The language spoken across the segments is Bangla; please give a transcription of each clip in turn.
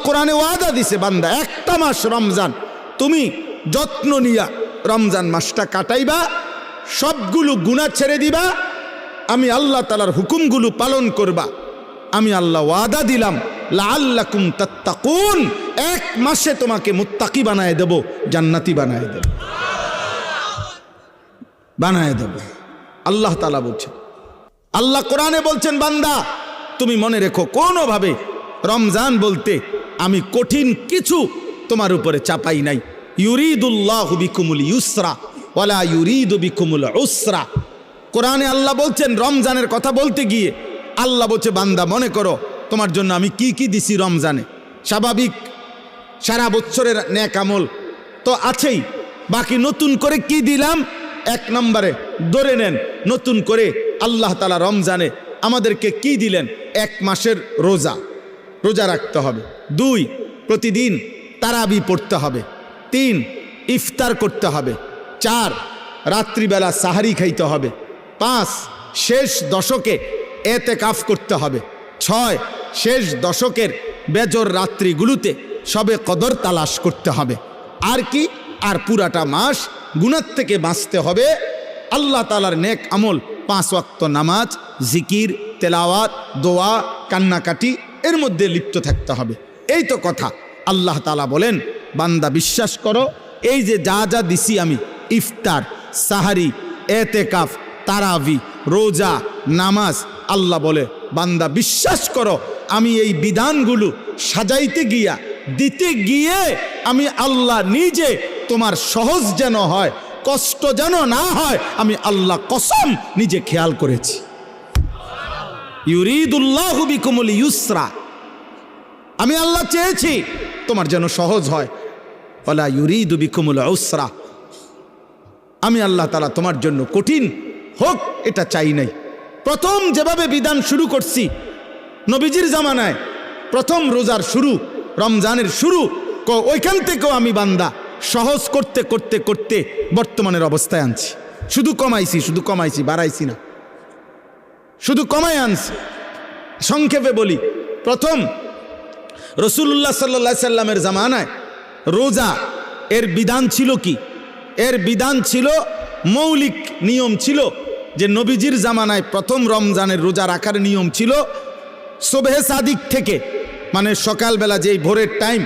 কোরআনে ওয়াদা দিছে, বান্দা একটা মাস রমজান তুমি যত্ন নিয়া রমজান মাসটা কাটাইবা, সবগুলো গুনাহ ছেড়ে দিবা, আমি আল্লাহ তাআলার হুকুমগুলো পালন করবা। আমি আল্লাহ ওয়াদা দিলাম লাআল্লাকুম তাত্তাকুন, এক মাসে তোমাকে মুত্তাকি বানায় দেব, জান্নাতি বানায় দেব, বানায় দেব। আল্লাহ তাআলা বলছেন, আল্লাহ কোরআনে বলছেন, বান্দা তুমি মনে রেখো কোনোভাবে রমজান বলতে আমি কঠিন কিছু তোমার উপরে চাপাই নাই। ইউরিদুল্লাহু বিকুমুল ইউসরা ওয়ালা ইউরিদু বিকুমুল উসরা। কোরআনে আল্লাহ বলছেন, রমজানের কথা বলতে গিয়ে আল্লাহ বলছে, বান্দা মনে করো তোমার জন্য আমি কি কি দিছি রমজানে। স্বাভাবিক সারা বছরের নেক আমল তো আছেই, বাকি নতুন করে কি দিলাম, এক নম্বরে ধরে নেন নতুন করে আল্লাহ তাআলা রমজানে আমাদেরকে কি দিলেন, এক মাসের রোজা, রোজা রাখতে হবে। 2, প্রতিদিন তারাবি পড়তে হবে। 3, ইফতার করতে হবে। 4, রাত্রিবেলা সাহারি খাইতে হবে। 5, শেষ দশকে এতেকাফ করতে হবে। 6, শেষ দশকের বেজর রাত্রিগুলোতে সবে কদর তালাশ করতে হবে। আর কি, আর পুরাটা মাস গুনাহ থেকে বাঁচতে হবে। আল্লাহ তাআলার নেক আমল 5 ওয়াক্ত নামাজ, জিকির, তেলাওয়াত, দোয়া, কান্নাকাটি এর মধ্যে লিপ্ত থাকতে হবে। এই তো কথা। আল্লাহ তাআলা বলেন, বান্দা বিশ্বাস করো, এই যে যা যা দিছি আমি, ইফতার, সাহারি, এতেকাফ, তারাবি, রোজা, নামাজ, আল্লাহ বলে বান্দা বিশ্বাস করো, আমি এই বিধানগুলো সাজাইতে গিয়া দিতে গিয়ে আমি আল্লাহ নিজে তোমার সহজ যেন হয়, কষ্ট যেন না হয়, আমি আল্লাহ কসম নিজে খেয়াল করেছি। ইউরিদুল্লাহু বিকুমুল ইউসরা, আমি আল্লাহ চেয়েছি তোমার যেন সহজ হয়। ওয়ালা ইউরিদু বিকুমুল উসরা, আমি আল্লাহ তাআলা তোমার জন্য কঠিন হোক এটা চাই নাই। প্রথম যেভাবে বিধান শুরু করছি নবীজির জামানায়, প্রথম রোজার শুরু, রমজানের শুরু, ওইখান থেকেও আমি বান্দা সহজ করতে করতে করতে বর্তমানের অবস্থায় আনছি। শুধু কমাইছি, বাড়াইছি না, শুধু কমাই আনছি। সংক্ষেপে বলি, প্রথম রাসূলুল্লাহ সাল্লাল্লাহু আলাইহি সাল্লামের জামানায় রোজা এর বিধান ছিল কি? এর বিধান ছিল, মৌলিক নিয়ম ছিল যে নবীজির জামানায় প্রথম রমজানের রোজা রাখার নিয়ম ছিল সুবহে সাদিক থেকে, মানে সকালবেলা যেই ভোরের টাইম,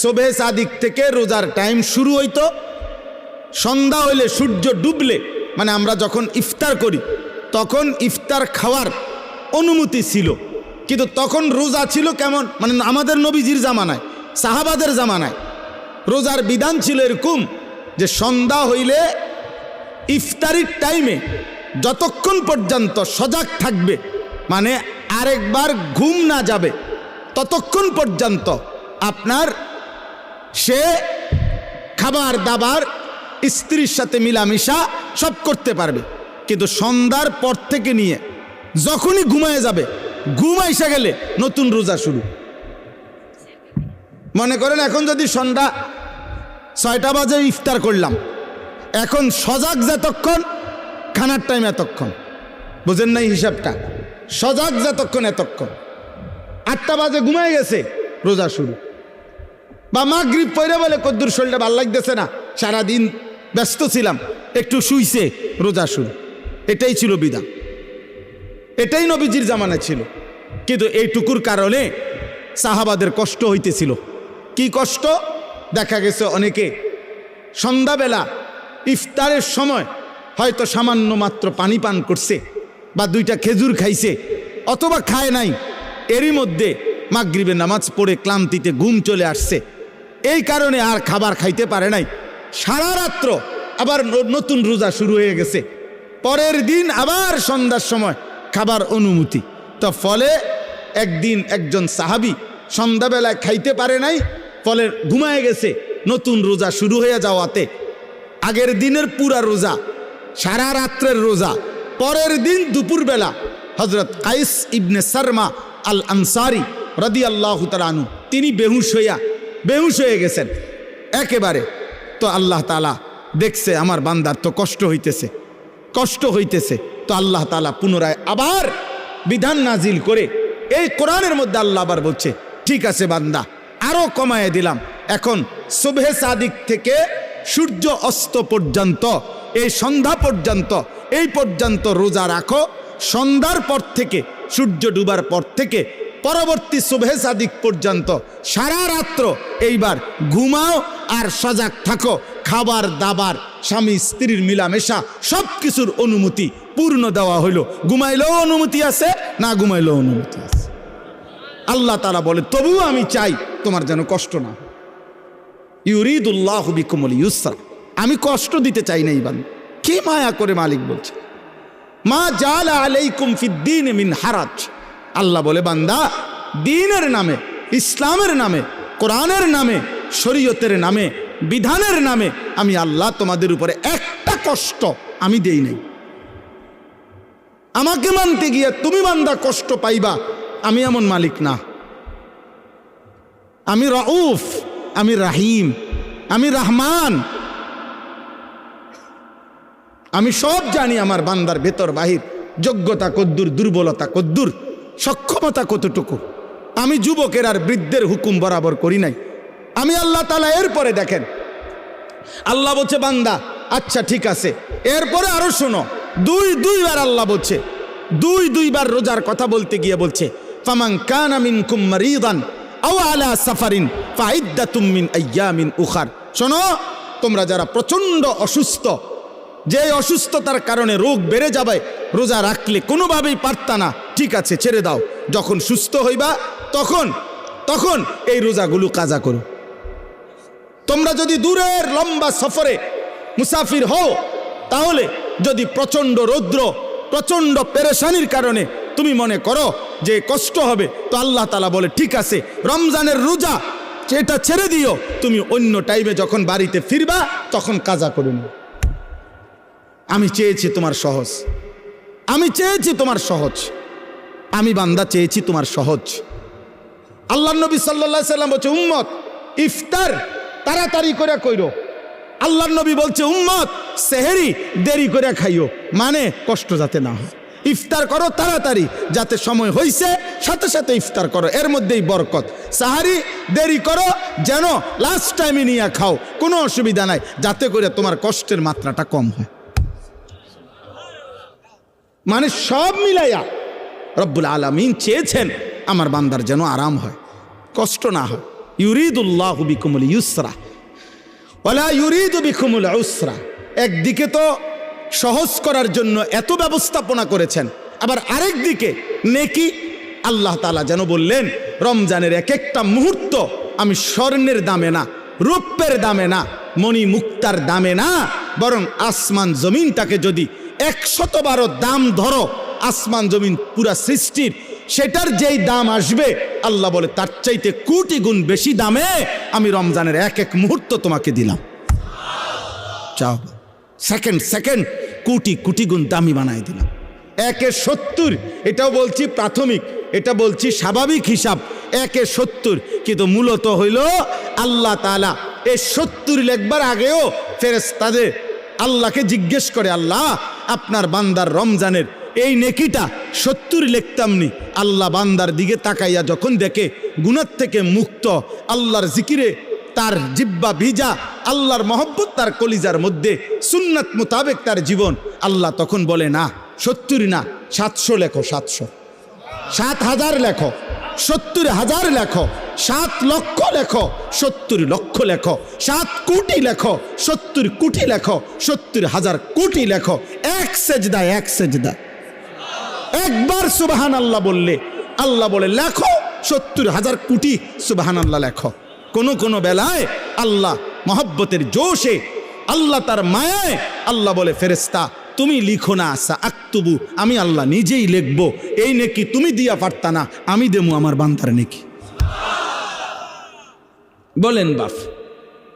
সুবহে সাদিক থেকে রোজার টাইম শুরু হইতো। সন্ধ্যা হইলে, সূর্য ডুবলে, মানে আমরা যখন ইফতার করি তখন ইফতার খাওয়ার অনুমতি ছিল। কিন্তু তখন রোজা ছিল কেমন, মানে আমাদের নবীজির জামানায়, সাহাবাদের জামানায় রোজার বিধান ছিল এরকম যে সন্ধ্যা হইলে ইফতারির টাইমে যতক্ষণ পর্যন্ত সজাগ থাকবে, মানে আরেকবার ঘুম না যাবে, ততক্ষণ পর্যন্ত আপনার সে খাবার দাবার, স্ত্রীর সাথে মিলামিশা সব করতে পারবে। কিন্তু সন্ধ্যার পর থেকে নিয়ে যখনই ঘুমায় যাবে, ঘুম আইসা গেলে নতুন রোজা শুরু। মনে করেন এখন যদি সন্ধ্যা 6টা বাজে ইফতার করলাম, এখন সজাগ যতক্ষণ, খানার টাইম এতক্ষণ, বুঝেন নাই হিসাবটা? সজাগ যতক্ষণ এতক্ষণ। 8টা বাজে ঘুমায় গেছে, রোজা শুরু। বা মাগরিব পড়ে বলে কদ্দুর শরীরটা ভাল লাগতেছে না, সারাদিন ব্যস্ত ছিলাম, একটু শুইছে, রোজা শুরু। এটাই ছিল বিধান, এটাই নবীজির জামানায় ছিল। কিন্তু এইটুকুর কারণে সাহাবাদের কষ্ট হইতেছিল। কি কষ্ট? দেখা গেছে অনেকে সন্ধ্যাবেলা ইফতারের সময় হয়তো সামান্য মাত্র পানি পান করছে, বা 2টা খেজুর খাইছে, অথবা খায় নাই, এরই মধ্যে মাগরিবের নামাজ পড়ে ক্লান্তিতে ঘুম চলে আসছে, এই কারণে আর খাবার খাইতে পারে নাই। সারা রাত্র আবার নতুন রোজা শুরু হয়ে গেছে, পরের দিন আবার সন্ধ্যার সময় খাবার অনুমতি। তো ফলে একদিন একজন সাহাবী সন্ধ্যাবেলায় খাইতে পারে নাই, ফলে ঘুমায় গেছে। নতুন রোজা শুরু হয়ে যাওয়াতে আগের দিনের পুরা রোজা, সারা রাত্রের রোজা, পরের দিন দুপুরবেলা হযরত কাইস ইবনে সারমা আল আনসারি রাদিয়াল্লাহু তাআলা আনহু তিনি বেহুশ হয়ে গেছেন একেবারে। তো আল্লাহ তাআলা দেখছে আমার বান্দার তো কষ্ট হইতেছে, তো আল্লাহ তাআলা পুনরায় আবার বিধান নাজিল করে এই কোরআনের মধ্যে আল্লাহ আবার বলছে, ঠিক আছে বান্দা, আরো কমায় দিলাম। এখন সুবহে সাদিক থেকে সূর্য অস্ত পর্যন্ত, এই সন্ধ্যা পর্যন্ত, এই পর্যন্ত রোজা রাখো। সন্ধ্যার পর থেকে, সূর্য ডুবার পর থেকে পরবর্তী সুবহে সাদিক পর্যন্ত সারা রাত্র এইবার ঘুমাও আর সজাগ থাকো। খাবার দাবার, স্বামী স্ত্রীর মিলামেশা, সব কিছুর অনুমতি পূর্ণ দেওয়া হইলো। ঘুমাইলেও অনুমতি আছে, না ঘুমাইলেও অনুমতি আছে। আল্লাহ তাআলা বলে তবুও আমি চাই তোমার যেন কষ্ট না হয়। ইউরিদুল্লাহু বিকুমুল ইউসরা, আমি কষ্ট দিতে চাই না। ইবান কি মায়া করে মালিক বলছে, মা জাআলা আলাইকুম ফিদ্দীন মিন হারাজ। আল্লাহ বলে বান্দা, দ্বীনের নামে, ইসলামের নামে, কোরআনের নামে, শরীয়তের নামে, বিধানের নামে আমি আল্লাহ তোমাদের উপরে একটা কষ্ট আমি দেই নাই। আমাকে মানতে গিয়ে তুমি বান্দা কষ্ট পাইবা, আমি এমন মালিক না। আমি রাউফ, আমি রাহিম, আমি রহমান। আমি সব জানি আমার বান্দার ভেতর বাহির, যোগ্যতা কদ্দুর, দুর্বলতা কদ্দুর, সক্ষমতা কতটুকু। আমি যুবকের আর বৃদ্ধের হুকুম বরাবর করি নাই। আমি আল্লাহ তাআলা এরপরে দেখেন, আল্লাহ বলছে বান্দা আচ্ছা ঠিক আছে, এরপরে আরো শোনো, দুইবার আল্লাহ বলছে, দুইবার রোজার কথা বলতে গিয়ে বলছে ফামান কানা মিনকুম মারিদান আও আলা সাফারিন ফাইদ্দাতুম মিন আইয়ামিন উখার। শোনো, তোমরা যারা প্রচন্ড অসুস্থ, যে অসুস্থতার কারণে রোগ বেড়ে যাবে, রোজা রাখলে কোনোভাবেই পারতা না, ঠিক আছে ছেড়ে দাও। যখন সুস্থ হইবা তখন এই রোজাগুলো কাজা করো। তোমরা যদি দূরের লম্বা সফরে মুসাফির হও, তাহলে যদি প্রচন্ড রৌদ্র, প্রচন্ড পেরেশানির কারণে তুমি মনে করো যে কষ্ট হবে, তো আল্লাহ তাআলা বলে ঠিক আছে, রমজানের রোজা এটা ছেড়ে দিও, তুমি অন্য টাইমে যখন বাড়িতে ফিরবা তখন কাজা করে নিও। আমি চেয়েছি তোমার সহজ, আমি চেয়েছি তোমার সহজ, আমি বান্দা চেয়েছি তোমার সহজ। আল্লাহ নবী সাল্লাল্লাহু আলাইহি সাল্লাম বলছে উম্মত ইফতার তাড়াতাড়ি করে কইরো। আল্লাহ নবী বলছে উম্মত সেহরি দেরি করে খাইও, মানে কষ্ট যাতে না হয়। ইফতার করো তাড়াতাড়ি, যাতে সময় হইছে সাথে সাথে ইফতার করো, এর মধ্যেই বরকত। সাহারি দেরি করো, যেন লাস্ট টাইমে নিয়ে খাও, কোনো অসুবিধা নাই, যাতে করে তোমার কষ্টের মাত্রাটা কম হয়। মানে সব মিলাইয়া রব্বুল আলামিন চেয়েছেন আমার বান্দার যেন আরাম হয়, কষ্ট না হয়। ইউরিদুল্লাহু বিকুমুল ইউসরা ওয়ালা ইউরিদু বিকুমুল উসরা। একদিকে তো সহজ করার জন্য এত ব্যবস্থাপনা করেছেন, আবার আরেক দিকে নেকি। আল্লাহ তাআলা যেন বললেন রমজানের এক একটা মুহূর্ত আমি স্বর্ণের দামে না, রূপের দামে না, মণি মুক্তার দামে না, বরং আসমান জমিনটাকে যদি 112 দাম ধরো, আসমান জমিন পুরা সৃষ্টির, সেটার যেই দাম আসবে আল্লাহ বলে তার চাইতে কোটি গুণ বেশি দামে আমি রমজানের এক এক মুহূর্ত তোমাকে দিলাম। চাও সেকেন্ড কোটি কোটি গুণ দামি বানাই দিলাম। 1/70, এটাও বলছি প্রাথমিক, এটা বলছি স্বাভাবিক হিসাব, 1/70, কিন্তু মূলত হইল আল্লাহ তাআলা এই 70 লেখবার আগেও ফেরেশতাদের আল্লাহকে জিজ্ঞেস করে, আল্লাহ আপনার বান্দার রমজানের এই নেকিটা 70 লিখতাম নি। আল্লাহ বান্দার দিকে তাকাইয়া যখন দেখে গুনাহ থেকে মুক্ত, আল্লাহর জিকিরে তার জিব্বা ভিজা, আল্লাহর মহব্বত তার কলিজার মধ্যে, সুন্নাত মোতাবেক তার জীবন, আল্লাহ তখন বলে না 70 না, 700 লেখো, 700, 7,000 লেখো, 70,000 লেখো, 7 লক্ষ লেখো, 70 লক্ষ লেখো, 7 কোটি লেখো, 70 কোটি লেখো, 70,000 কোটি লেখো। এক সেজদা একবার সুবহানাল্লাহ বললে আল্লাহ বলে লেখো 70,000 কোটি সুবহানাল্লাহ লেখো। কোন বেলায় আল্লাহ মহব্বতের জোশে, আল্লাহ তার মায়ায় আল্লাহ বলে ফেরেশতা তুমি লিখো না, আক্তুবু, আমি আল্লাহ নিজেই লিখবো। এই নেকি তুমি দিয়া পারতা না, আমি দেবো আমার বান্দার নেকি। বলেন বাপ,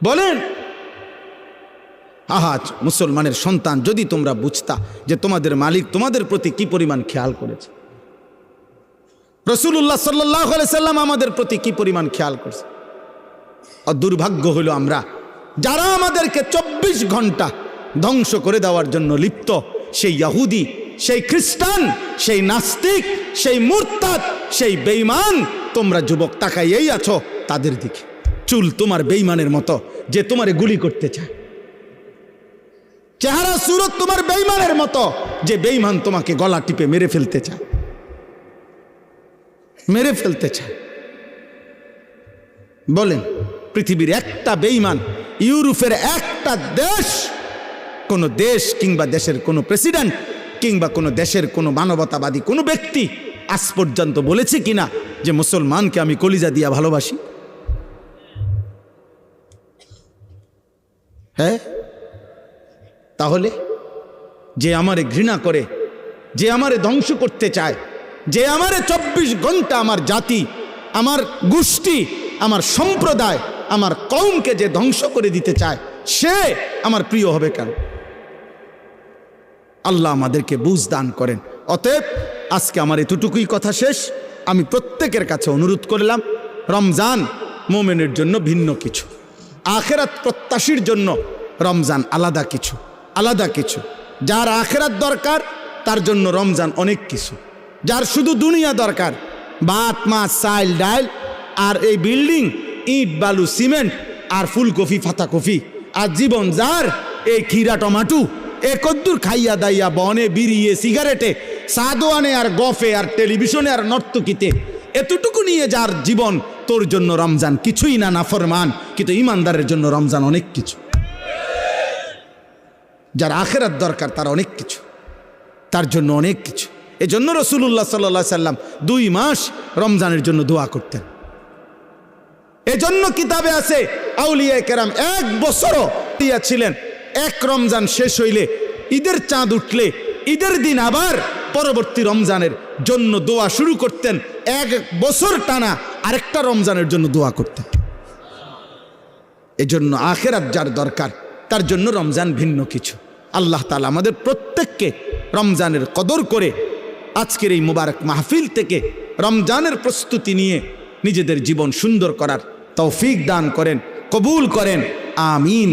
বলেন। আহাজ মুসলমানের সন্তান, যদি তোমরা বুঝতা যে তোমাদের মালিক তোমাদের প্রতি কি পরিমাণ খেয়াল করেছে, রাসূলুল্লাহ সাল্লাল্লাহু আলাইহি সাল্লাম আমাদের প্রতি কি পরিমাণ খেয়াল করছে। আর দুর্ভাগ্য হলো আমরা যারা আমাদেরকে 24 ঘন্টা ধ্বংস করে দেওয়ার জন্য লিপ্ত, সেই ইহুদি, সেই খ্রিস্টান, সেই নাস্তিক, সেই মুরতাদ, সেই বেঈমান, তোমরা যুবক তাকাইয়েই আছো। তাদের দিকে। চুল তোমার বেঈমানের মতো যে তোমারে গুলি করতে চায়, চেহারা সুরত তোমার বেঈমানের মতো যে বেঈমান তোমাকে গলা টিপে মেরে ফেলতে চায়, মেরে ফেলতে চায়। বলেন, পৃথিবীর একটা বেঈমান, ইউরোপের একটা দেশ, কোন দেশ কিংবা দেশের কোন প্রেসিডেন্ট কিংবা কোন দেশের কোন মানবতাবাদী কোন ব্যক্তি আজ পর্যন্ত বলেছে কিনা যে মুসলমানকে আমি কলিজা দিয়া ভালোবাসি? হ্যাঁ, তাহলে যে আমারে ঘৃণা করে, যে আমারে ধ্বংস করতে চায়, যে আমারে 24 ঘন্টা আমার জাতি, আমার গোষ্ঠী, আমার সম্প্রদায়, আমার কওমকে যে ধ্বংস করে দিতে চায়, সে আমার প্রিয় হবে কেন? আল্লাহ আমাদেরকে বুঝ দান করেন। অতএব আজকে আমার এতটুকুই কথা শেষ। আমি প্রত্যেকের কাছে অনুরোধ করলাম, রমজান মোমেনের জন্য ভিন্ন কিছু, আখেরাত প্রত্যাশীর জন্য রমজান আলাদা কিছু, আলাদা কিছু। যার আখেরাত দরকার তার জন্য রমজান অনেক কিছু। যার শুধু দুনিয়া দরকার, ভাত মাছ চাল ডাল আর এই বিল্ডিং, ইট বালু সিমেন্ট আর ফুলকপি ফাতাকপি, আর জীবন যার এই খিরা টমাটো, এ কদ্দুর খাইয়া দাইয়া বনে বিড়িয়ে সিগারেটে সাদোয়ানে আর গফে আর টেলিভিশনে আর নর্তকিতে, এতটুকু নিয়ে যার জীবন, তোর জন্য রমজান কিছুই না, নাফরমান। কিন্তু ইমানদারের জন্য রমজান অনেক কিছু। যার আখেরাত দরকার তার অনেক কিছু, তার জন্য অনেক কিছু। এজন্য রাসূলুল্লাহ সাল্লাল্লাহু আলাইহি সাল্লাম 2 মাস রমজানের জন্য দোয়া করতেন। এজন্য কিতাবে আছে আউলিয়া কেরাম 1 বছরও ছিলেন, এক রমজান শেষ হইলে, ঈদের চাঁদ উঠলে, ঈদের দিন আবার পরবর্তী রমজানের জন্য দোয়া শুরু করতেন। 1 বছর টানা আরেকটা রমজানের জন্য দোয়া করতেন। এজন্য আখেরাত যার দরকার তার জন্য রমজান ভিন্ন কিছু। আল্লাহ তাআলা আমাদের প্রত্যেককে রমজানের কদর করে আজকের এই মুবারক মাহফিল থেকে রমজানের প্রস্তুতি নিয়ে নিজেদের জীবন সুন্দর করার তৌফিক দান করেন, কবুল করেন, আমিন।